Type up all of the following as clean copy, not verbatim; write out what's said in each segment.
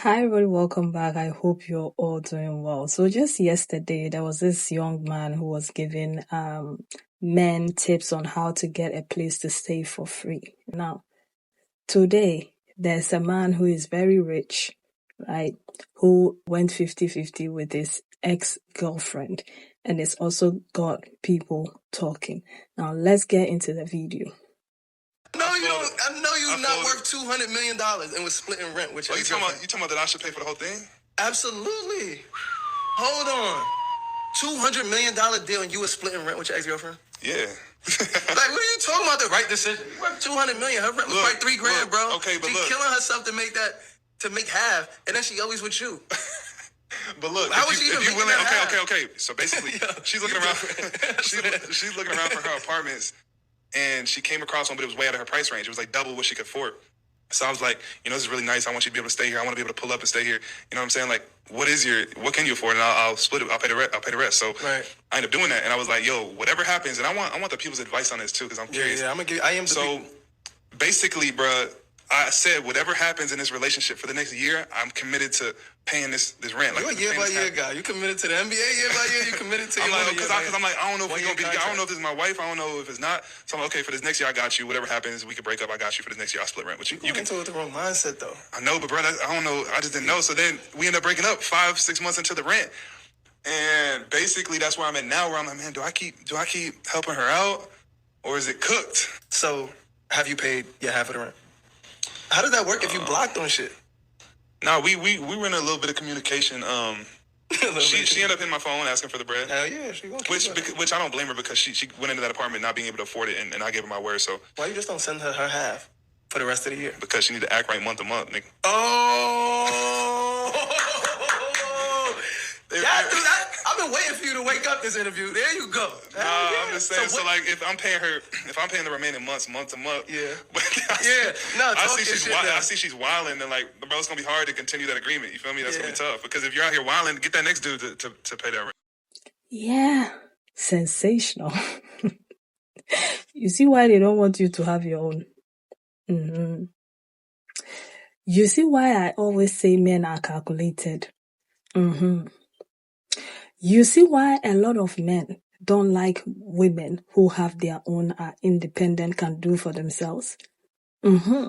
Hi, everybody, welcome back. I hope you're all doing well. So just yesterday, there was this young man who was giving men tips on how to get a place to stay for free. Now, today, there's a man who is very rich, right, who went 50-50 with his ex-girlfriend, and it's also got people talking. Now, let's get into the video. I know you're not worth $200 million and was splitting rent with your you talking about that I should pay for the whole thing? Absolutely. Hold on. $200 million deal and you was splitting rent with your ex-girlfriend? Yeah. Like, what are you talking about? The right decision. You worth $200 million. Her rent was like $3,000, bro. Okay, but She's killing herself to make half, and then she always with you. But look, how was she even willing? Okay. So basically, she's looking around. she's looking around for her apartments, and she came across one, but it was way out of her price range. It was like double what she could afford. So I was like, this is really nice. I want you to be able to stay here. I want to be able to pull up and stay here. You know what I'm saying? Like, what can you afford? And I'll split it. I'll pay the rest. So right. I ended up doing that, and I was like, yo, whatever happens, and I want the people's advice on this too, because I'm curious. Yeah, basically, bruh, I said whatever happens in this relationship for the next year, I'm committed to paying this rent. You're a year-by-year guy. You committed to the NBA year-by-year. You committed to your because I'm like, I don't know if we're gonna be. I don't know if this is my wife. I don't know if it's not. So I'm like, okay, for this next year, I got you. Whatever happens, we could break up. I got you. For this next year, I'll split rent with you. You can do it with the wrong mindset, though. I know, but bro, I don't know. I just didn't know. So then we end up breaking up 5-6 months into the rent, and basically that's where I'm at now. Where I'm like, man, do I keep helping her out, or is it cooked? So have you paid your half of the rent? How did that work if you blocked on shit? No, we were in a little bit of communication. She ended up in my phone asking for the bread. Hell yeah, which I don't blame her, because she went into that apartment not being able to afford it, and I gave her my word. So why you just don't send her half for the rest of the year? Because she need to act right month to month, nigga. Oh. I've been waiting for you to wake up this interview. There you go. I'm just saying. So like, if I'm paying the remaining months month to month, yeah, I see she's wilding, and like, bro, it's gonna be hard to continue that agreement. You feel me? That's gonna be tough, because if you're out here wilding, get that next dude to pay that rent. Yeah, sensational. You see why they don't want you to have your own. Mm-hmm. You see why I always say men are calculated. Mm-hmm. You see why a lot of men don't like women who have their own, are independent, can do for themselves. Mm-hmm.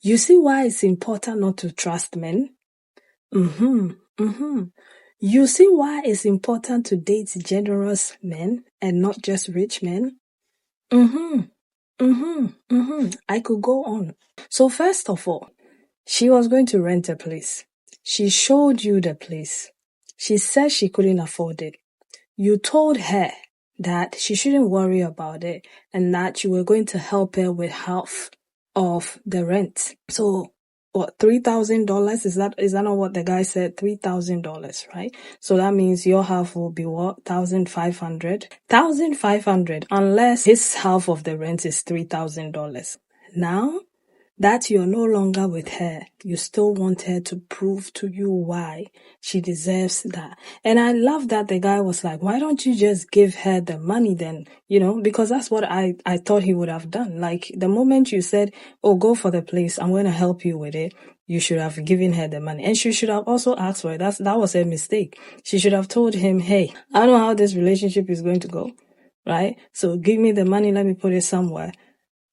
You see why it's important not to trust men. Mm-hmm. Mm-hmm. You see why it's important to date generous men and not just rich men. Mm-hmm. Mm-hmm. Mm-hmm. I could go on. So first of all, she was going to rent a place. She showed you the place. She said she couldn't afford it. You told her that she shouldn't worry about it and that you were going to help her with half of the rent. So, what, $3,000? Is that not what the guy said? $3,000, right? So that means your half will be what? $1,500? $1,500, unless his half of the rent is $3,000. Now that you're no longer with her, you still want her to prove to you why she deserves that. And I love that the guy was like, why don't you just give her the money then? Because that's what I thought he would have done. Like, the moment you said, oh, go for the place, I'm going to help you with it, you should have given her the money. And she should have also asked for it. That was a mistake. She should have told him, hey, I don't know how this relationship is going to go, right? So give me the money, let me put it somewhere.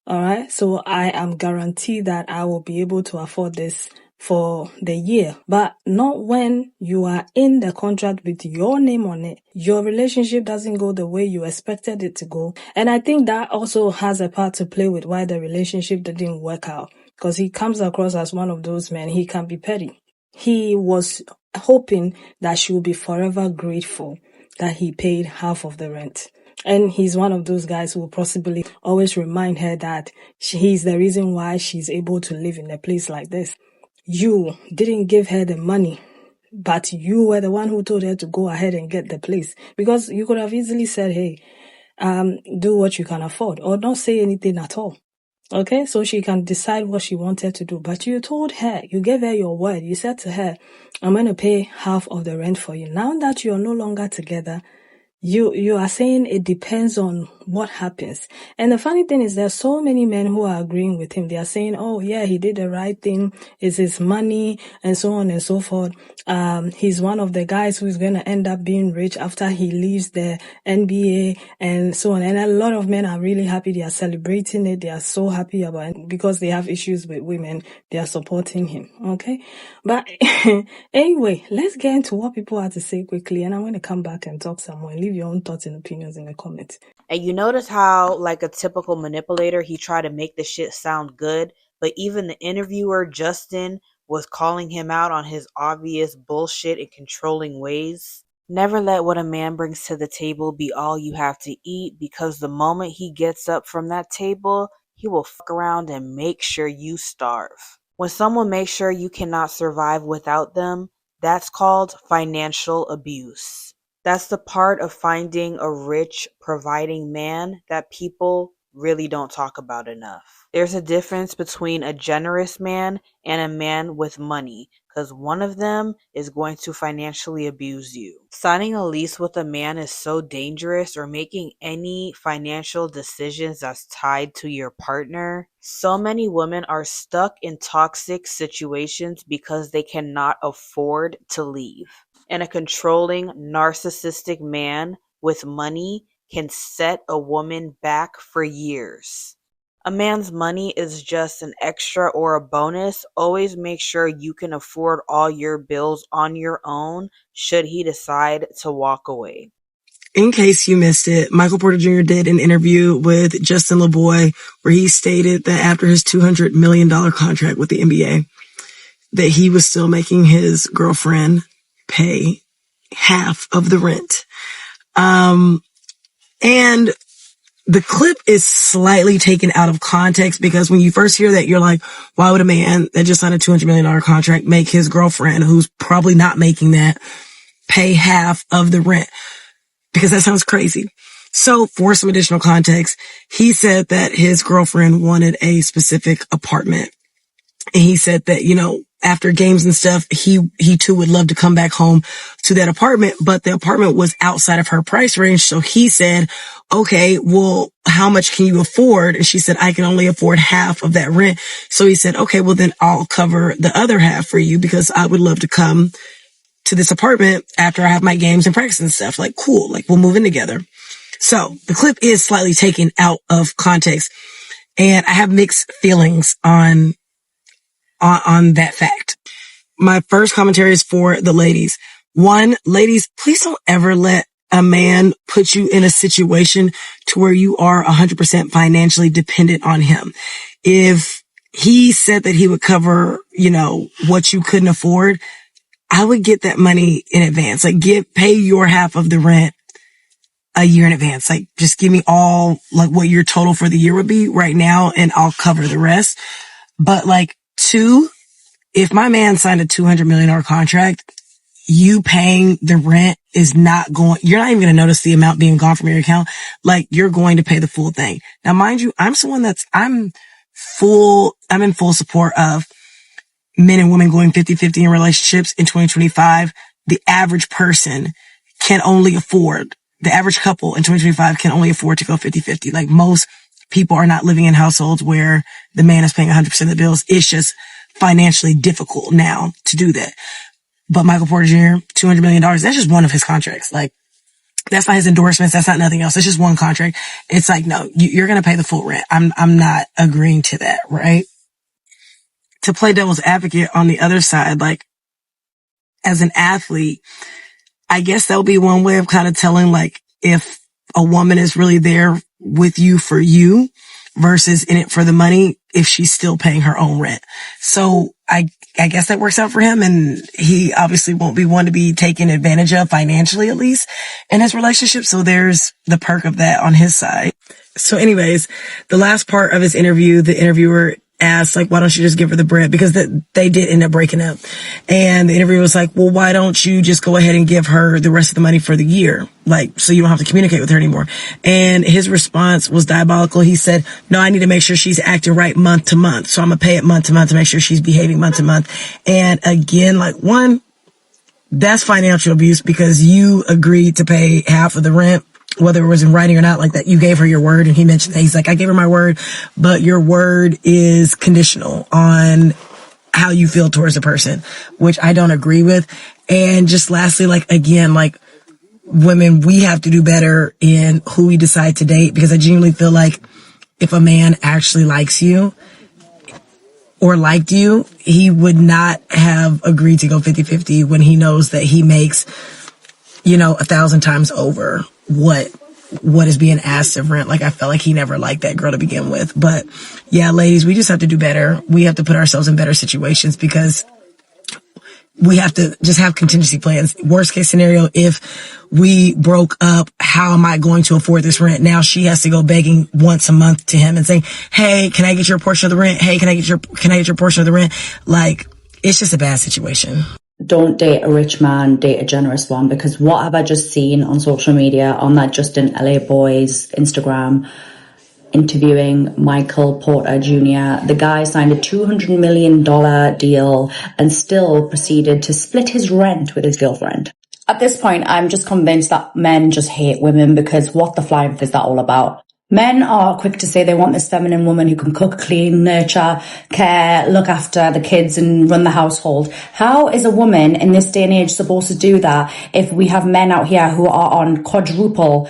All right. So I am guaranteed that I will be able to afford this for the year, but not when you are in the contract with your name on it. Your relationship doesn't go the way you expected it to go. And I think that also has a part to play with why the relationship didn't work out, because he comes across as one of those men. He can be petty. He was hoping that she will be forever grateful that he paid half of the rent. And he's one of those guys who will possibly always remind her that he's the reason why she's able to live in a place like this. You didn't give her the money, but you were the one who told her to go ahead and get the place. Because you could have easily said, hey, do what you can afford, or not say anything at all. Okay, so she can decide what she wanted to do. But you told her, you gave her your word. You said to her, I'm going to pay half of the rent for you. Now that you're no longer together, You are saying it depends on what happens. And the funny thing is there's so many men who are agreeing with him. They are saying, oh yeah, he did the right thing. It's his money and so on and so forth. He's one of the guys who's going to end up being rich after he leaves the NBA and so on. And a lot of men are really happy. They are celebrating it. They are so happy about it because they have issues with women. They are supporting him. Okay. But anyway, let's get into what people have to say quickly. And I'm going to come back and talk some more and leave your own thoughts and opinions in the comments. And you notice how, like a typical manipulator, he tried to make the shit sound good, but even the interviewer, Justin, was calling him out on his obvious bullshit and controlling ways. Never let what a man brings to the table be all you have to eat, because the moment he gets up from that table, he will fuck around and make sure you starve. When someone makes sure you cannot survive without them, that's called financial abuse. That's the part of finding a rich, providing man that people really don't talk about enough. There's a difference between a generous man and a man with money, because one of them is going to financially abuse you. Signing a lease with a man is so dangerous, or making any financial decisions that's tied to your partner. So many women are stuck in toxic situations because they cannot afford to leave. And a controlling, narcissistic man with money can set a woman back for years. A man's money is just an extra or a bonus. Always make sure you can afford all your bills on your own should he decide to walk away. In case you missed it, Michael Porter Jr. did an interview with Justin LeBoy where he stated that after his $200 million contract with the NBA, that he was still making his girlfriend pay half of the rent. And the clip is slightly taken out of context because when you first hear that, you're like, why would a man that just signed a $200 million contract make his girlfriend, who's probably not making that, pay half of the rent? Because that sounds crazy. So for some additional context, he said that his girlfriend wanted a specific apartment. And he said that, you know, after games and stuff, he too would love to come back home to that apartment, but the apartment was outside of her price range. So he said, okay, well, how much can you afford? And she said, I can only afford half of that rent. So he said, okay, well then I'll cover the other half for you because I would love to come to this apartment after I have my games and practice and stuff. Like, cool. Like, we'll move in together. So the clip is slightly taken out of context, and I have mixed feelings on that fact. My first commentary is for the ladies. One, ladies, please don't ever let a man put you in a situation to where you are 100% financially dependent on him. If he said that he would cover, you know, what you couldn't afford, I would get that money in advance. Like, pay your half of the rent a year in advance. Like, just give me all, like, what your total for the year would be right now, and I'll cover the rest. But, like, two, if my man signed a $200 million contract, you paying the rent is not going, you're not even going to notice the amount being gone from your account. Like, you're going to pay the full thing. Now, mind you, I'm in full support of men and women going 50-50 in relationships in 2025. The average couple in 2025 can only afford to go 50-50. Like, most people are not living in households where the man is paying 100% of the bills. It's just financially difficult now to do that. But Michael Porter Jr., $200 million, that's just one of his contracts. Like, that's not his endorsements. That's not nothing else. It's just one contract. It's like, no, you're going to pay the full rent. I'm not agreeing to that, right? To play devil's advocate on the other side, like, as an athlete, I guess that'll be one way of kind of telling, like, if a woman is really there with you for you versus in it for the money, if she's still paying her own rent. So I guess that works out for him, and he obviously won't be one to be taken advantage of financially, at least in his relationship. So there's the perk of that on his side. So anyways, the last part of his interview, the interviewer asked, like, why don't you just give her the bread? Because they did end up breaking up. And the interviewer was like, well, why don't you just go ahead and give her the rest of the money for the year? Like, so you don't have to communicate with her anymore. And his response was diabolical. He said, no, I need to make sure she's acting right month to month. So I'm going to pay it month to month to make sure she's behaving month to month. And again, like, one, that's financial abuse because you agreed to pay half of the rent, whether it was in writing or not, like that. You gave her your word, and he mentioned that. He's like, I gave her my word, but your word is conditional on how you feel towards the person, which I don't agree with. And just lastly, like, again, like, women, we have to do better in who we decide to date, because I genuinely feel like if a man actually likes you or liked you, he would not have agreed to go 50-50 when he knows that he makes, 1,000 times over what is being asked of rent. Like, I felt like he never liked that girl to begin with. But yeah, ladies, we just have to do better. We have to put ourselves in better situations, because we have to just have contingency plans. Worst case scenario, if we broke up, how am I going to afford this rent? Now she has to go begging once a month to him and saying, hey, can I get your portion of the rent? Hey, can I get your portion of the rent? Like, it's just a bad situation. Don't date a rich man, date a generous one, because what have I just seen on social media on that Justin LA Boys Instagram interviewing Michael Porter Jr. The guy signed a $200 million deal and still proceeded to split his rent with his girlfriend. At this point, I'm just convinced that men just hate women, because what the flying is that all about? Men are quick to say they want this feminine woman who can cook, clean, nurture, care, look after the kids and run the household. How is a woman in this day and age supposed to do that if we have men out here who are on quadruple,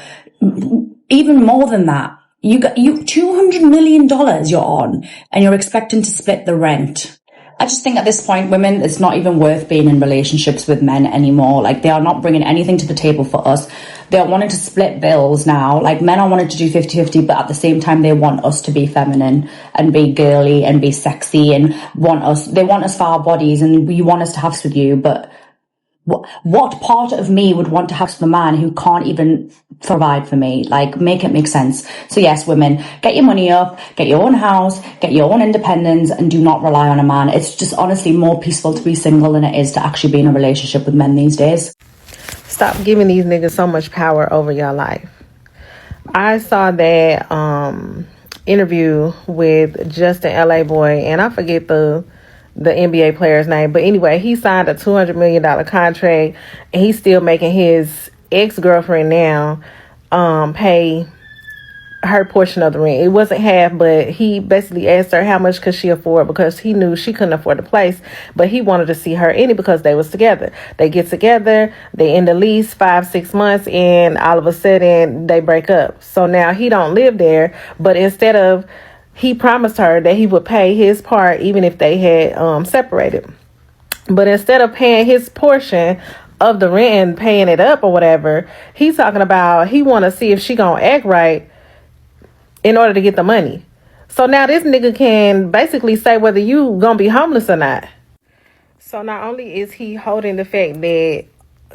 even more than that? You $200 million you're on, and you're expecting to split the rent. I just think at this point, women, it's not even worth being in relationships with men anymore. Like, they are not bringing anything to the table for us. They are wanting to split bills now. Like, men are wanting to do 50-50, but at the same time, they want us to be feminine and be girly and be sexy and they want us for our bodies, and we want us to have sex with you, but what part of me would want to have the man who can't even provide for me? Like, make it make sense. So yes, women, get your money up, get your own house, get your own independence, and do not rely on a man. It's just honestly more peaceful to be single than it is to actually be in a relationship with men these days. Stop giving these niggas so much power over your life. I saw that interview with Justin LA Boy, and I forget the NBA player's name. But anyway, he signed a $200 million contract, and he's still making his ex-girlfriend now pay her portion of the rent. It wasn't half, but he basically asked her how much could she afford, because he knew she couldn't afford the place, but he wanted to see her in it because they was together. They get together, they end the lease 5-6 months, and all of a sudden they break up. So now he don't live there, but instead of, he promised her that he would pay his part even if they had separated. But instead of paying his portion of the rent and paying it up or whatever, he's talking about he want to see if she gonna act right in order to get the money. So now this nigga can basically say whether you gonna be homeless or not. So not only is he holding the fact that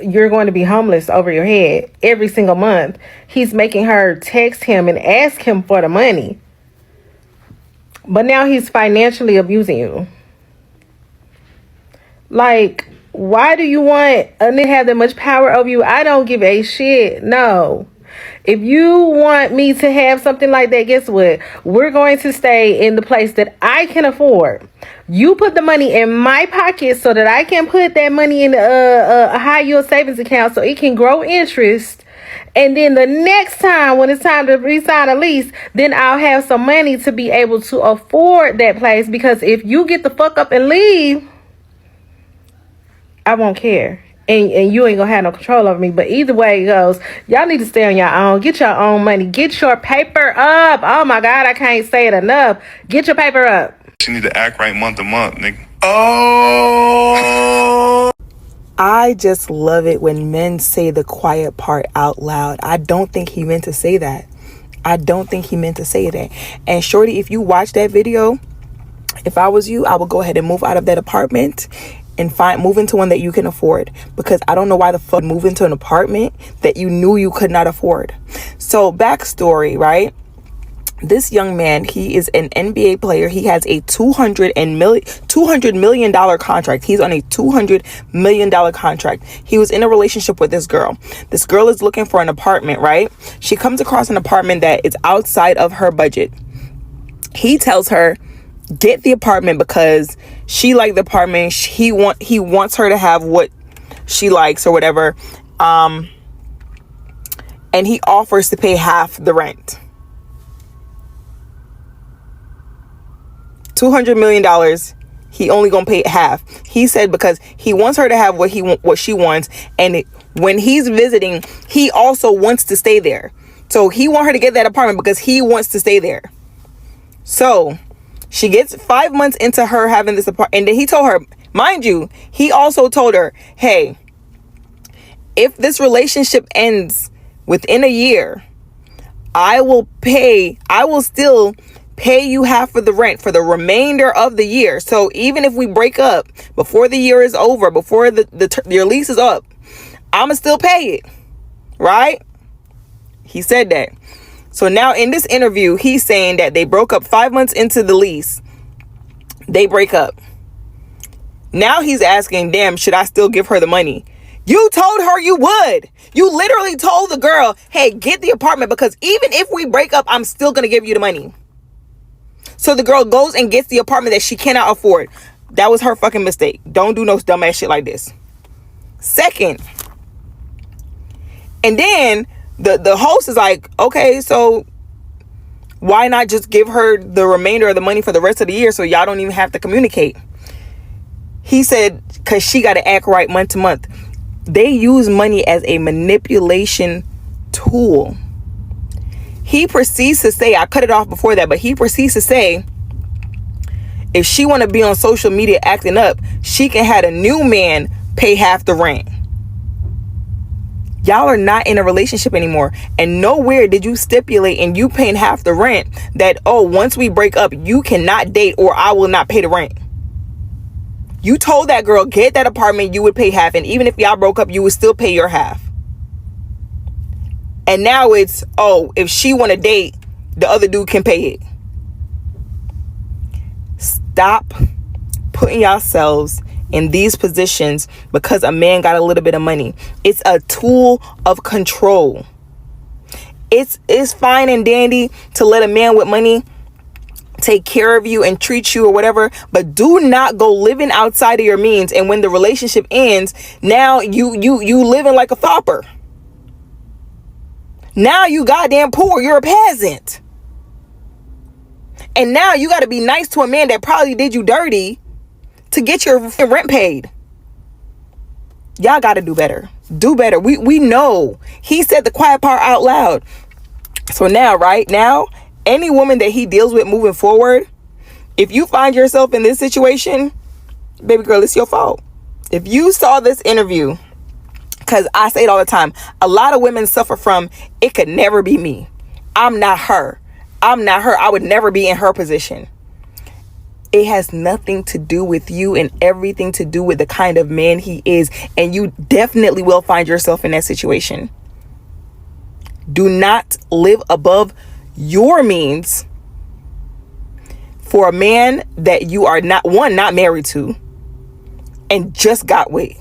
you're going to be homeless over your head every single month, he's making her text him and ask him for the money. But now he's financially abusing you. Like, why do you want a nigga to have that much power over you? I don't give a shit. No. If you want me to have something like that, guess what? We're going to stay in the place that I can afford. You put the money in my pocket so that I can put that money in a high yield savings account so it can grow interest. And then the next time when it's time to re-sign a lease, then I'll have some money to be able to afford that place. Because if you get the fuck up and leave, I won't care. And you ain't gonna have no control over me. But either way it goes, y'all need to stay on your own. Get your own money. Get your paper up. Oh my God, I can't say it enough. Get your paper up. She need to act right month to month, nigga. Oh! I just love it when men say the quiet part out loud. I don't think he meant to say that. And shorty, if you watch that video, if I was you, I would go ahead and move out of that apartment and move into one that you can afford, because I don't know why the fuck move into an apartment that you knew you could not afford. So backstory, right? This young man, he is an NBA player. He has a $200 million contract. He's on a $200 million contract. He was in a relationship with this girl. This girl is looking for an apartment, right? She comes across an apartment that is outside of her budget. He tells her, get the apartment because she liked the apartment. He wants her to have what she likes or whatever. And he offers to pay half the rent. $200 million. He only gonna pay half. He said because he wants her to have what she wants, and when he's visiting, he also wants to stay there. So he want her to get that apartment because he wants to stay there. So she gets 5 months into her having this apartment, and then he told her, mind you, he also told her, hey, if this relationship ends within a year, I will still pay you half of the rent for the remainder of the year. So even if we break up before the year is over, before your lease is up, I'ma still pay it. Right? He said that. So now in this interview, he's saying that they broke up 5 months into the lease. They break up. Now he's asking, damn, should I still give her the money? You told her you would. You literally told the girl, hey, get the apartment because even if we break up, I'm still going to give you the money. So the girl goes and gets the apartment that she cannot afford. That was her fucking mistake. Don't do no dumbass shit like this. Second. And then the host is like, okay, so why not just give her the remainder of the money for the rest of the year so y'all don't even have to communicate? He said, because she got to act right month to month. They use money as a manipulation tool. He proceeds to say, I cut it off before that, but he proceeds to say, if she want to be on social media acting up, she can have a new man pay half the rent. Y'all are not in a relationship anymore. And nowhere did you stipulate in you paying half the rent that, oh, once we break up, you cannot date or I will not pay the rent. You told that girl, get that apartment, you would pay half. And even if y'all broke up, you would still pay your half. And now it's, oh, if she want to date, the other dude can pay it. Stop putting yourselves in these positions because a man got a little bit of money. It's a tool of control. It's fine and dandy to let a man with money take care of you and treat you or whatever, but do not go living outside of your means. And when the relationship ends, now you living like a pauper. Now you goddamn poor. You're a peasant. And now you got to be nice to a man that probably did you dirty to get your rent paid. Y'all got to do better. Do better. We know. He said the quiet part out loud. So now, right now, any woman that he deals with moving forward, if you find yourself in this situation, baby girl, it's your fault. If you saw this interview, because I say it all the time, a lot of women suffer from, it could never be me. I'm not her. I would never be in her position. It has nothing to do with you and everything to do with the kind of man he is. And you definitely will find yourself in that situation. Do not live above your means for a man that you are not married to and just got with.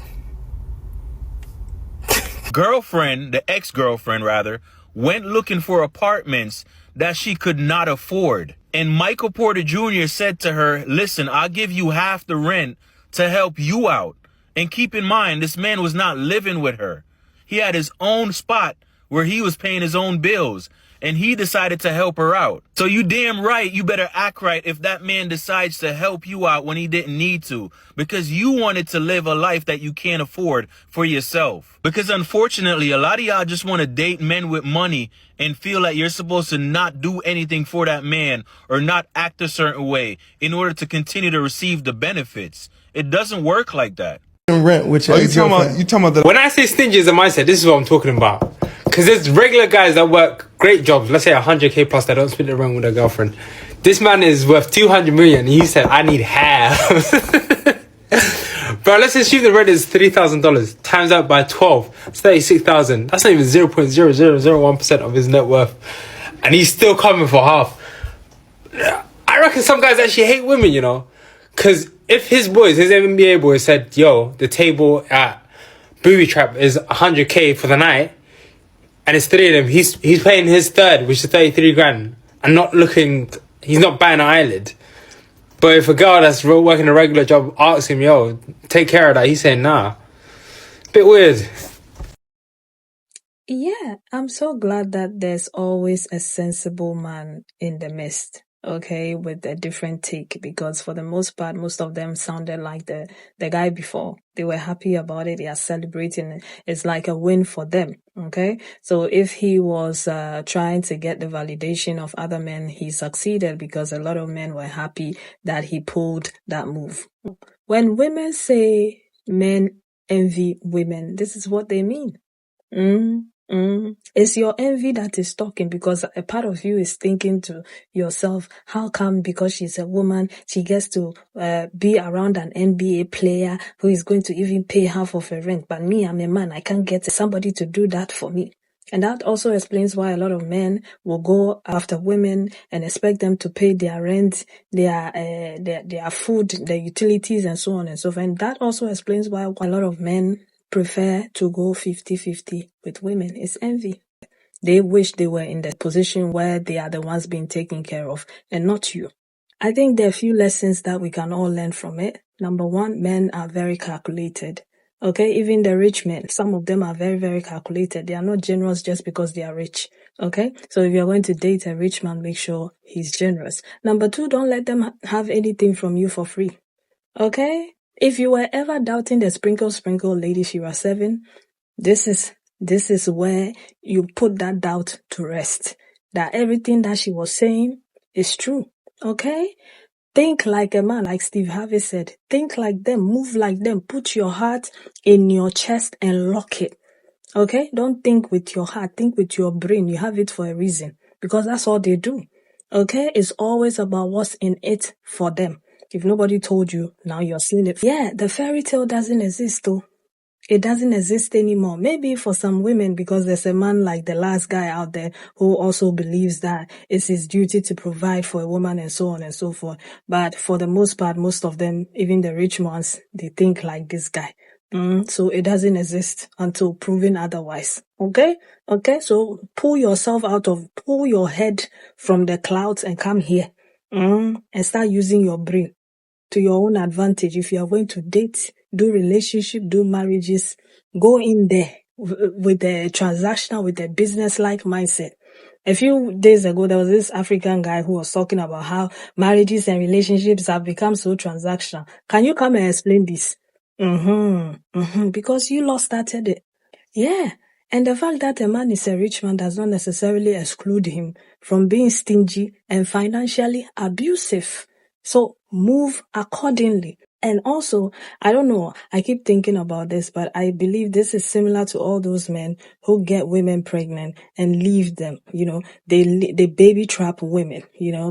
The ex-girlfriend rather, went looking for apartments that she could not afford. And Michael Porter Jr. said to her, listen, I'll give you half the rent to help you out. And keep in mind, this man was not living with her. He had his own spot where he was paying his own bills. And he decided to help her out. So you damn right, you better act right if that man decides to help you out when he didn't need to. Because you wanted to live a life that you can't afford for yourself. Because unfortunately, a lot of y'all just want to date men with money and feel like you're supposed to not do anything for that man or not act a certain way in order to continue to receive the benefits. It doesn't work like that. Rent, which you talking about the... When I say stingy as a mindset, this is what I'm talking about. Because there's regular guys that work great jobs, let's say 100k plus, that don't split it around with their girlfriend. This man is worth 200 million and he said, I need half. Bro, let's assume the rent is $3,000 times out by 12. It's 36,000. That's not even 0.0001% of his net worth. And he's still coming for half. I reckon some guys actually hate women, you know. Because if his NBA boys said, yo, the table at Booby Trap is 100k for the night, and it's three of them, he's paying his third, which is 33 grand, and he's not batting an eyelid. But if a girl that's working a regular job asks him, yo, take care of that, he's saying nah. Bit weird. Yeah, I'm so glad that there's always a sensible man in the midst, okay, with a different take, because for the most part, most of them sounded like the guy before. They were happy about it. They are celebrating it. It's like a win for them, okay? So if he was trying to get the validation of other men, he succeeded because a lot of men were happy that he pulled that move. When women say men envy women, this is what they mean. It's your envy that is talking, because a part of you is thinking to yourself, how come because she's a woman, she gets to be around an NBA player who is going to even pay half of her rent, but me, I'm a man, I can't get somebody to do that for me. And that also explains why a lot of men will go after women and expect them to pay their rent, their food, their utilities, and so on and so forth. And that also explains why a lot of men prefer to go 50-50 with women. It's envy. They wish they were in the position where they are the ones being taken care of and not you. I think there are a few lessons that we can all learn from it. Number one, men are very calculated. Okay, even the rich men, some of them are very, very calculated. They are not generous just because they are rich. Okay, so if you're going to date a rich man, make sure he's generous. Number two, don't let them have anything from you for free. Okay? If you were ever doubting the sprinkle lady Shira 7, this is where you put that doubt to rest. That everything that she was saying is true. Okay? Think like a man, like Steve Harvey said. Think like them, move like them, put your heart in your chest and lock it. Okay? Don't think with your heart, think with your brain. You have it for a reason. Because that's all they do. Okay? It's always about what's in it for them. If nobody told you, now you're seeing it. Yeah, the fairy tale doesn't exist though. It doesn't exist anymore. Maybe for some women, because there's a man like the last guy out there who also believes that it's his duty to provide for a woman and so on and so forth. But for the most part, most of them, even the rich ones, they think like this guy. So it doesn't exist until proven otherwise. Okay? Okay, so pull your head from the clouds and come here. And start using your brain to your own advantage. If you are going to date, do relationship, do marriages, go in there with the transactional, with the business-like mindset. A few days ago, there was this African guy who was talking about how marriages and relationships have become so transactional. Can you come and explain this? Because you lot started it. Yeah. And the fact that a man is a rich man does not necessarily exclude him from being stingy and financially abusive. So move accordingly. And also, I don't know, I keep thinking about this, but I believe this is similar to all those men who get women pregnant and leave them. They baby trap women,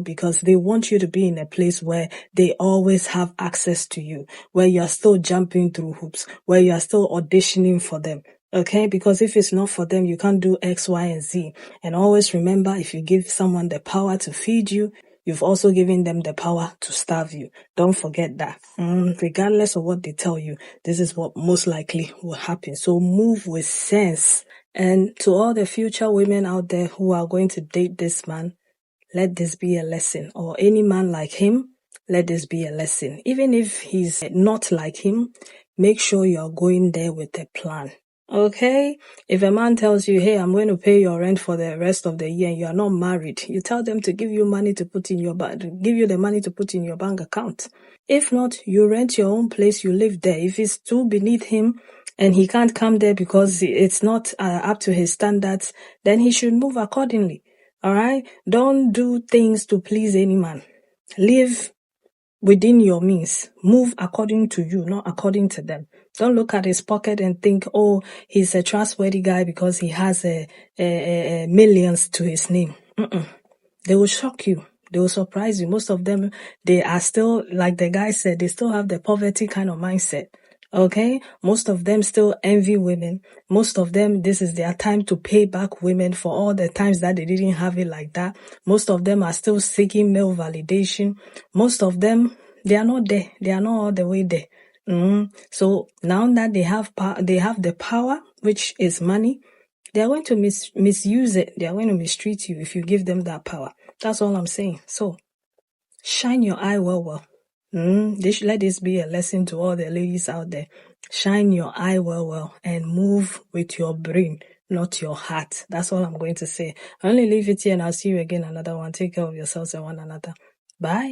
because they want you to be in a place where they always have access to you, where you're still jumping through hoops, where you're still auditioning for them. Okay, because if it's not for them, you can't do X, Y, and Z. And always remember, if you give someone the power to feed you, you've also given them the power to starve you. Don't forget that. Regardless of what they tell you, this is what most likely will happen. So move with sense. And to all the future women out there who are going to date this man, let this be a lesson. Or any man like him, let this be a lesson. Even if he's not like him, make sure you're going there with a plan. Okay? If a man tells you, hey, I'm going to pay your rent for the rest of the year and you are not married, you tell them to give you money to put in your give you the money to put in your bank account. If not, you rent your own place, you live there. If it's too beneath him and he can't come there because it's not up to his standards, then he should move accordingly. All right? Don't do things to please any man. Live within your means. Move according to you, not according to them. Don't look at his pocket and think, oh, he's a trustworthy guy because he has millions to his name. They will shock you. They will surprise you. Most of them, they are still, like the guy said, they still have the poverty kind of mindset. Okay? Most of them still envy women. Most of them, this is their time to pay back women for all the times that they didn't have it like that. Most of them are still seeking male validation. Most of them, they are not there. They are not all the way there. So now that they have the power, which is money, they are going to misuse it. They are going to mistreat you if you give them that power. That's all I'm saying. So shine your eye well. Let this be a lesson to all the ladies out there. Shine your eye well and move with your brain, not your heart. That's all I'm going to say. I only leave it here and I'll see you again another one. Take care of yourselves and one another. Bye.